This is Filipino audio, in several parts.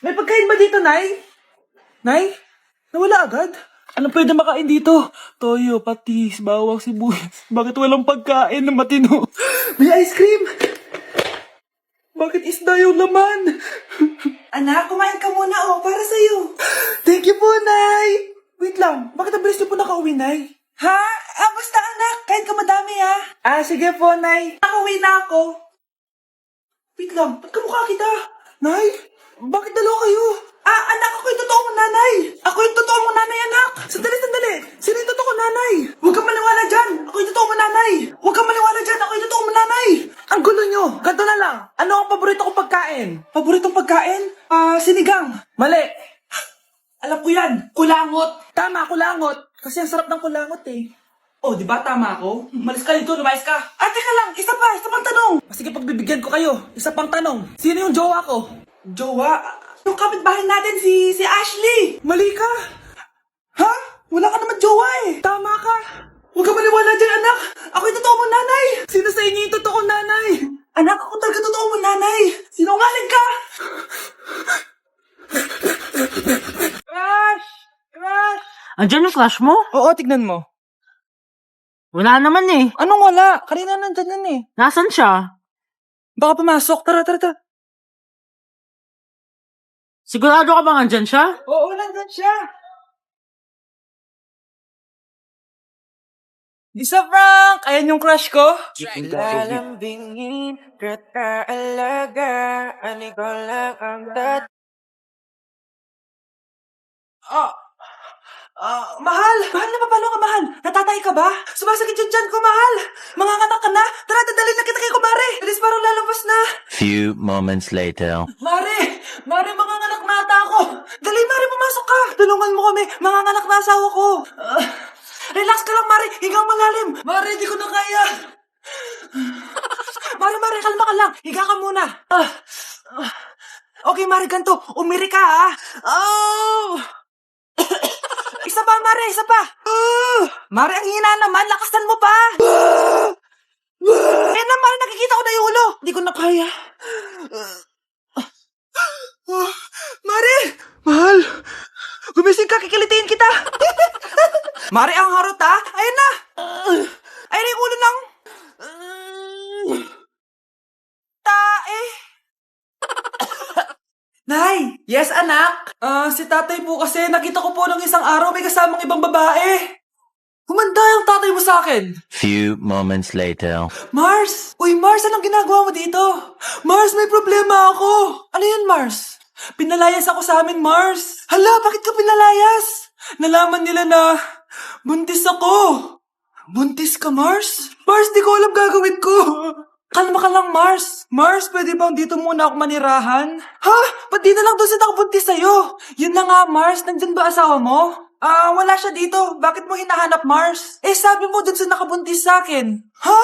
May pagkain ba dito, Nay? Nay? Nawala agad? Ano pwede makain dito? Toyo, patis, bawang, sibuyas. Bakit walang pagkain na matino? May ice cream! Bakit isda yung laman? Anak, kumain ka muna para sa'yo. Thank you po, Nay! Wait lang, bakit ang bilis niyo po nakauwi, Nay? Ha? Basta anak, kain ka madami Sige po, Nay. Nakauwi na ako. Wait lang, ba't kamukha kita? Nay, bakit dalawa kayo? Anak, ako yung totoo mong nanay. Ako yung totoo mong nanay, anak. Sandali. Sino yung totoo ko, Nanay? Huwag kang maniwala dyan. Ako yung totoo mong nanay. Huwag kang maniwala dyan. Ako yung totoo mong nanay. Ang gulo nyo. Ganto na lang. Ano ang paborito kong pagkain? Paboritong pagkain? Sinigang. Mali. Alam ko yan. Kulangot. Tama, kulangot. Kasi ang sarap ng kulangot eh. Oh, di ba tama ako? Malis ka dito, lumayas ka. Teka lang. Isa pang tanong. Sige, pagbibigyan ko kayo. Isa pang tanong. Sino yung jowa ko? Jowa? Yung kapitbahay natin, si Ashley. Mali ka. Ha? Wala ka naman jowa eh. Tama ka. Huwag ka maniwala dyan, anak. Ako yung totoo mong nanay. Sino sa inyo yung totoo kong nanay? Anak, ako talaga totoo mong nanay. Sinungaling ka. Crush! Andiyan yung crush mo? Oo, tignan mo. Wala naman eh. Anong wala? Kanina nandyan yan eh. Nasaan siya? Baka pumasok. Tara. Sigurado ka bang andyan siya? Oo, nandyan siya. Isa Frank! Ayan yung crush ko. Lalambingin kita alagaan, ikaw lang ang Mahal na paano ka, mahal? Natatay ka ba? Sumasakit yung tiyan ko, mahal. Manganganak ka na? Tara, dadalhin na kita kay kumare. Bilis parang lalabas na. Few moments later. Mare, manganganak na ata ako. Dali, Mare, pumasok ka. Tulungan mo kami, manganganak na asawa ko. Relax ka lang, Mare, higang malalim. Mare, di ko na kaya. Mare, kalma ka lang. Higa ka muna. Okay, Mare, ganito. Umiri ka, ha? Isa pa, Mare, isa pa. Mare, ang hina naman. Lakasan mo pa. Na, Mare, nakikita ko na yung ulo. Di ko na kaya. Mare! Mahal! Gumising ka, kikilitiin kita! Mare, ang harot, ha? Ayun na. Ayun na yung ulo ng... tae. Nay! Yes, anak? Si tatay po kasi nakita ko po ng isang araw may kasamang ibang babae. Humanda yung tatay mo sa akin. Few moments later. Mars! Uy, Mars, anong ginagawa mo dito? Mars, may problema ako. Ano yun, Mars? Pinalayas ako sa amin, Mars. Hala, bakit ka pinalayas? Nalaman nila na buntis ako. Buntis ka, Mars? Mars, di ko alam gagawin ko. Kalma ka lang, Mars. Mars, pwede bang dito muna ako manirahan? Ha? Ba't di na lang doon sa nakabuntis sa'yo? Yun na nga, Mars. Nandyan ba asawa mo? Wala siya dito. Bakit mo hinahanap, Mars? Sabi mo dun sa nakabuntis sa akin. Ha?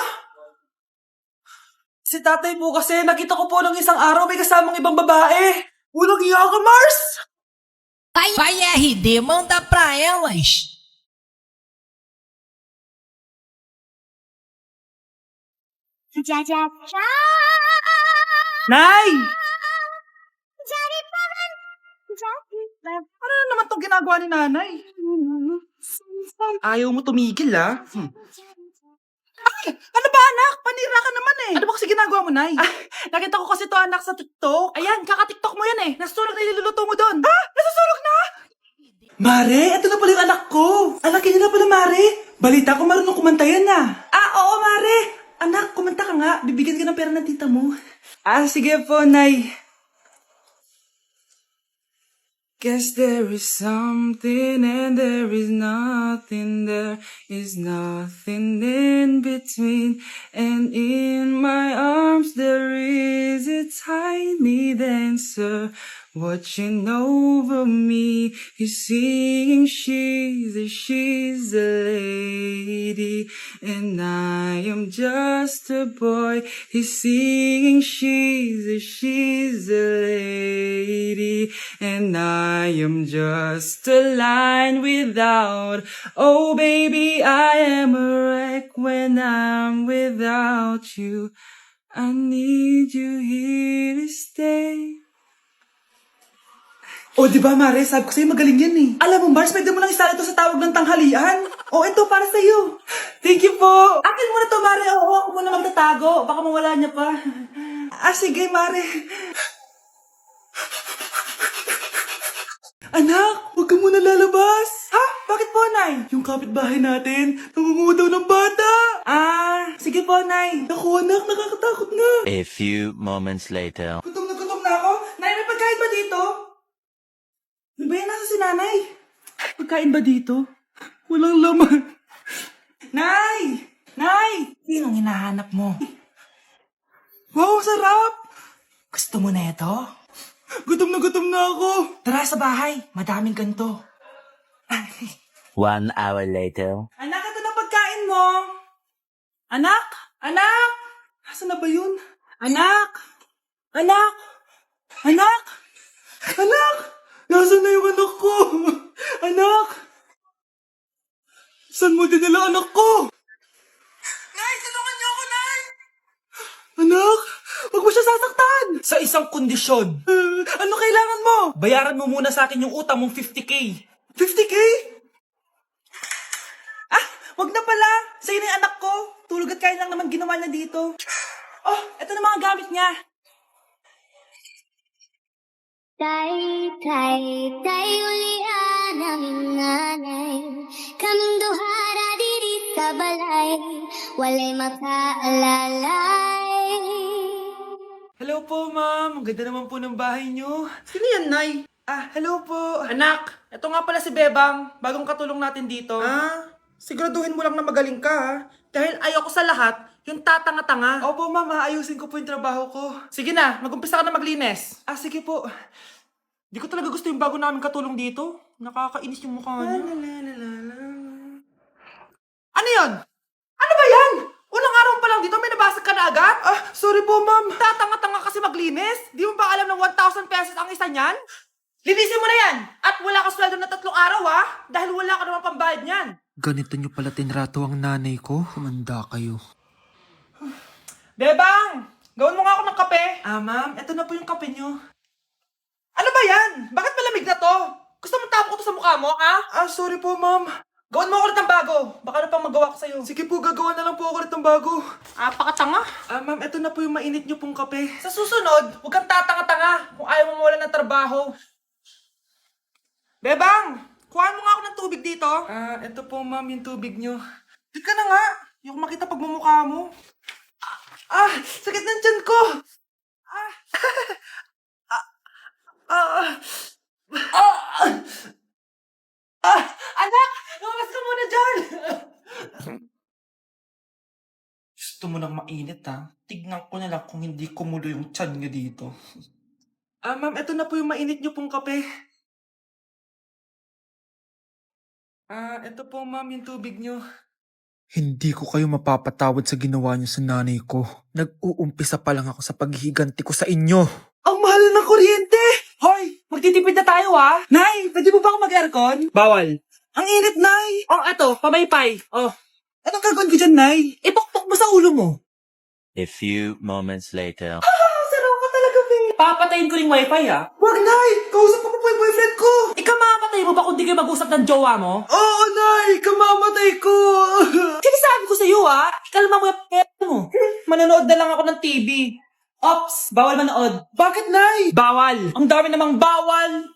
Si tatay po kasi nakita ko po ng isang araw may kasamang ibang babae. Unang iya ka, Mars! Vai RD, manda pra elas. Nay! Ano na naman itong ginagawa ni nanay? Ayaw mo tumigil, ha? Ano ba, anak? Panira ka naman eh. Ano ba kasi ginagawa mo, Nay? Nakita ko kasi to anak sa TikTok. Ayan, kaka-TikTok mo yan eh. Nasusunog na iluluto mo doon. Nasusunog na? Mare, ito na pala yung anak ko. Anak niya na pala, Mare. Balita ko marunong kumanta yan oo, Mare. Anak, kumanta ka nga. Bibigyan ka ng pera ng tita mo. Sige po, Nay. Guess there is something and there is nothing. There is nothing in between. And in my arms there is a tiny dancer watching over me. He's singing, she's a lady, and I am just a boy. He's singing, she's a lady, and I am just a line without. Oh baby, I am a wreck when I'm without you. I need you here to stay. O, di ba, Mare? Sabi ko sa'yo, magaling yan eh. Alam mo, Mars, pwede mo lang isala ito sa tawag ng tanghalian. O, ito, para sa'yo. Thank you po. Akin mo na to, Mare. Oo, ako muna magtatago. Baka mawala niya pa. Sige, Mare. Anak, huwag ka muna lalabas. Ha? Bakit po, Nay? Yung kapitbahay natin, nangunguha daw ng bata. Sige po, Nay. Naku, anak, nakakatakot na. A few moments later. Gutom na ako. Nay, may pagkain ba dito? Ano ba yan? Nasa si Nanay? Pagkain ba dito? Walang laman. Nay! Nay! Sinong hinahanap mo? Wow, sarap! Gusto mo na ito? Gutom na ako. Tara sa bahay. Madaming ganito. 1 hour later. Anak, ito na pagkain mo. Anak! Anak! Nasaan na ba yun? Anak! Anak! Anak! Anak! Nasaan na yung anak ko? Anak! Saan mo dinala anak ko? Nay, tulungan niyo ako, Nay! Anak! Huwag mo siya sasaktan! Sa isang kondisyon. Ano kailangan mo? Bayaran mo muna sa akin yung utang mong 50k. 50k? Wag na pala. Sa'yo na yung anak ko. Tulog at kain lang naman ginawa niya dito. Oh, eto na mga gamit niya. Tay ulian ang nanay. Kaming duhara diri sa balay. Walay makaalalay. Hello po, ma'am. Ang ganda naman po ng bahay niyo. Sino yan, Nay? Hello po. Anak, eto nga pala si Bebang. Bagong katulong natin dito. Siguraduhin mo lang na magaling ka, ha? Dahil ayoko sa lahat, yung tatanga-tanga. Opo, ma'am. Ayusin ko po yung trabaho ko. Sige na, mag-umpisa ka na maglinis. Sige po. Di ko talaga gusto yung bago namin katulong dito. Nakakainis yung mukha niya. Ano yun? Ano ba yan? Unang araw pa lang dito, may nabasag ka na agad? Sorry po, ma'am. Tatanga-tanga kasi maglinis. Di mo ba alam na 1,000 pesos ang isa niyan? Linisin mo na yan! At wala ka sweldo na 3 araw, ha? Dahil wala ka naman pambayad niyan. Ganito nyo pala tinrato ang nanay ko. Humanda kayo. Bebang! Gawin mo nga ako ng kape. Ma'am, eto na po yung kape nyo. Ano ba yan? Bakit malamig na to? Gusto mo tapo ko to sa mukha mo, ha? Sorry po, ma'am. Gawin mo ako ulit ng bago. Baka na pang magawa ko sa'yo. Sige po, gagawa na lang po ako ulit ng bago. Pakatanga. Ma'am, eto na po yung mainit nyo pong kape. Sa susunod, huwag kang tatanga-tanga kung ayaw mo mawala ng trabaho. Bebang! Kuhaan mo nga ako ng tubig dito. Eto po, ma'am, yung tubig nyo. Di ka na nga. Yung makita pagmumukha mo. Sakit ng tiyan ko. Anak! Lumabas ka muna dyan! Gusto mo nang mainit, ha? Tignan ko na lang kung hindi kumulo yung tiyan nyo dito. Ma'am, eto na po yung mainit nyo pong kape. Eto po, ma'am, yung tubig nyo. Hindi ko kayo mapapatawad sa ginawa niyo sa nanay ko. Nag-uumpisa pa lang ako sa paghihiganti ko sa inyo. Ang mahal ng kuryente! Hoy! Magtitipid na tayo, ha? Nay, pwede mo ba ako mag-aircon? Bawal. Ang init, Nay! Eto, pamaypay. Anong gagawin ko dyan, Nay? Ipokpok mo sa ulo mo. A few moments later. Saraw ka talaga, babe. Papatayin ko yung wifi, ha? Wag, Nay! Kausap ko pa po yung boyfriend ko! Ikamatay mo ba kung di kayo mag-usap ng jowa mo? Oo, Nay! Kamamatay ko! Sinasabi ko sa'yo, ha? Ikalma mo yung mo. Manonood na lang ako ng TV. Ops! Bawal manood. Bakit, Nay? Bawal. Ang dami namang bawal.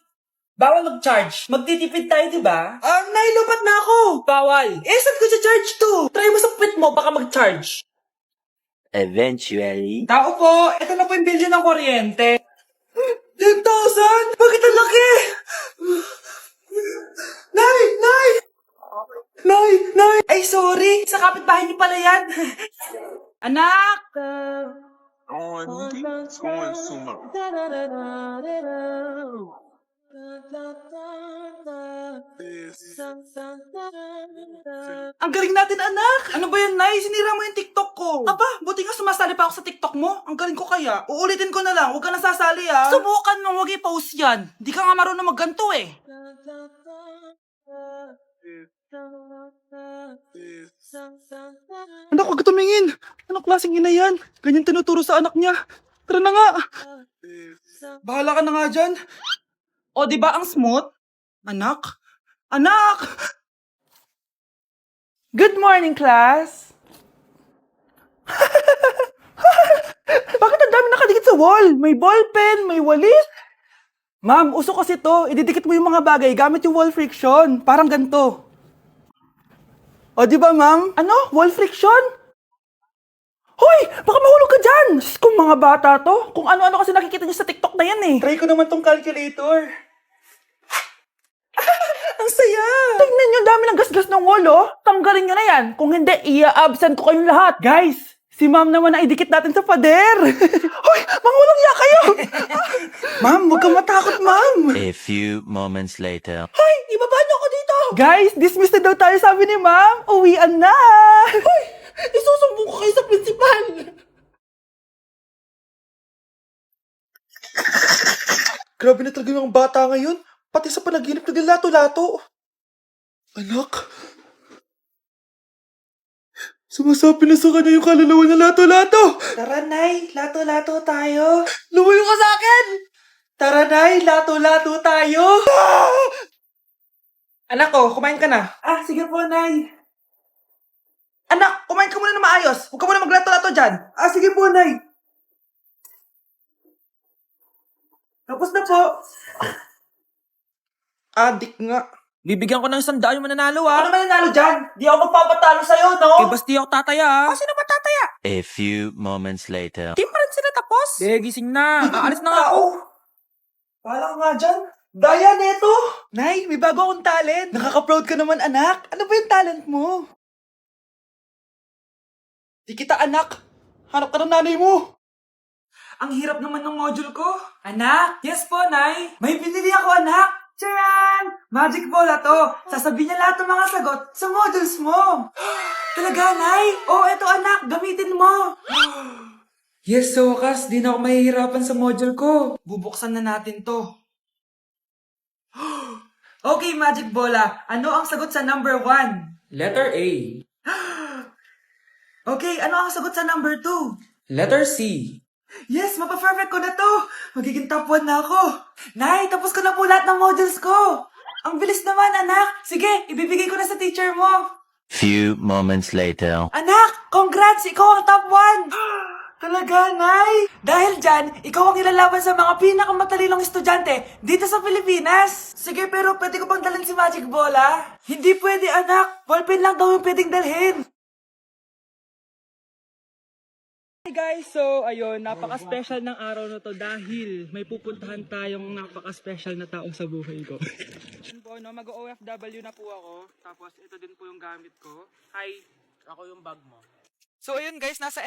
Bawal mag-charge. Magtitipid tayo, di ba? Nay, lupat na ako. Bawal. Saan ko sa-charge to? Try mo sa puwit mo, baka mag-charge. Eventually. Tao po, ito na po yung bill ng kuryente. 10,000? Bakit ang laki? Nay! Ay, sorry. Sa kapitbahay niyo pala yan. Anak! Ang galing natin, anak! Ano ba yan, Nay? Sinira mo yung TikTok ko. Aba, buti nga sumasali pa ako sa TikTok mo. Ang galing ko kaya. Uulitin ko na lang. Huwag ka nasasali, ha? Subukan mong huwag i-post yan. Di ka nga marunong magganto, eh. Anak, huwag ka tumingin. Anong klaseng ina yan? Ganyan tinuturo sa anak niya. Tara na nga. Bahala ka na nga dyan. O, di ba ang smooth? Anak? Anak! Good morning, class! Bakit ang dami nakadikit sa wall? May ballpen, may walis. Ma'am, uso kasi to. Ididikit mo yung mga bagay gamit yung wall friction. Parang ganito. O, di ba, ma'am? Ano? Wall friction? Hoy! Baka mahulog ka dyan! Sus, kung mga bata to. Kung ano-ano kasi nakikita niyo sa TikTok na yan eh. Try ko naman tong calculator. Ang saya! Tingnan niyo, dami ng gasgas ng wall, oh. Tanggalin niyo na yan. Kung hindi, i-absent ko kayong lahat. Guys, si ma'am naman na idikit natin sa pader. Hoy! Mangulong ya kayo! Ma'am, huwag kang matakot, ma'am. A few moments later. Hoy! Ibaba niyo ako dito! Guys, dismiss na daw tayo, sabi ni ma'am. Uwian na! Hoy! Isusumbong ko kayo sa principal! Grabe na talaga yung bata ngayon. Pati sa panaginip naglato-lato. Anak. Sumasabi na sa kanya yung kaluluwa na lato-lato. Tara, Nay. Lato-lato tayo. Lumayo ka sa akin! Tara, Nay. Lato-lato tayo. Anak ko, kumain ka na. Ah, sige po, Nay. Anak, kumain ka muna na maayos. Huwag ka muna maglato-lato dyan. Ah, sige po, Nay. Tapos na po. Adik nga. Bibigyan ko ng 100 yung mananalo, ah. Ano man nanalo dyan? Di ako magpapatalo sa'yo, no? Eh, basti ako tataya, ah. Sino ba tataya? A few moments later. Di pa rin sila tapos? Eh, gising na. Aalis na nga ako. Wala ka nga dyan. Daya neto. Nay, may bago akong talent. Nakaka-proud ka naman, anak. Ano ba yung talent mo? Di kita, anak. Hanap ka ng nanay mo. Ang hirap naman ng module ko. Anak? Yes po, Nay. May binili ako, anak. Charan! Magic bola to. Sasabihin niya lahat ng mga sagot sa modules mo. Talaga, Nay? Oo, eto, anak. Gamitin mo. Yes, sa wakas, di na ako mahihirapan sa module ko. Bubuksan na natin to. Okay, Magic Bola. Ano ang sagot sa number 1? Letter A. Okay, ano ang sagot sa number 2? Letter C. Yes, mapa-perfect ko na to. Magiging top 1 na ako. Nay, tapos ko na po lahat ng modules ko. Ang bilis naman, anak. Sige, ibibigay ko na sa teacher mo. Few moments later. Anak, congrats! Ikaw ang top 1! Talaga, Nay? Dahil dyan, ikaw ang ilalaban sa mga pinakamatalinong estudyante dito sa Pilipinas. Sige, pero pwede ko bang dalhin si Magic Bola? Hindi pwede, anak. Ballpen lang daw yung pwedeng dalhin. Hey guys, so ayun, napaka-special ng araw na to dahil may pupuntahan tayong napaka-special na tao sa buhay ko. Yun po, no, mag-OFW na po ako. Tapos ito din po yung gamit ko. Hi. Ako yung bag mo. So ayun guys, nasa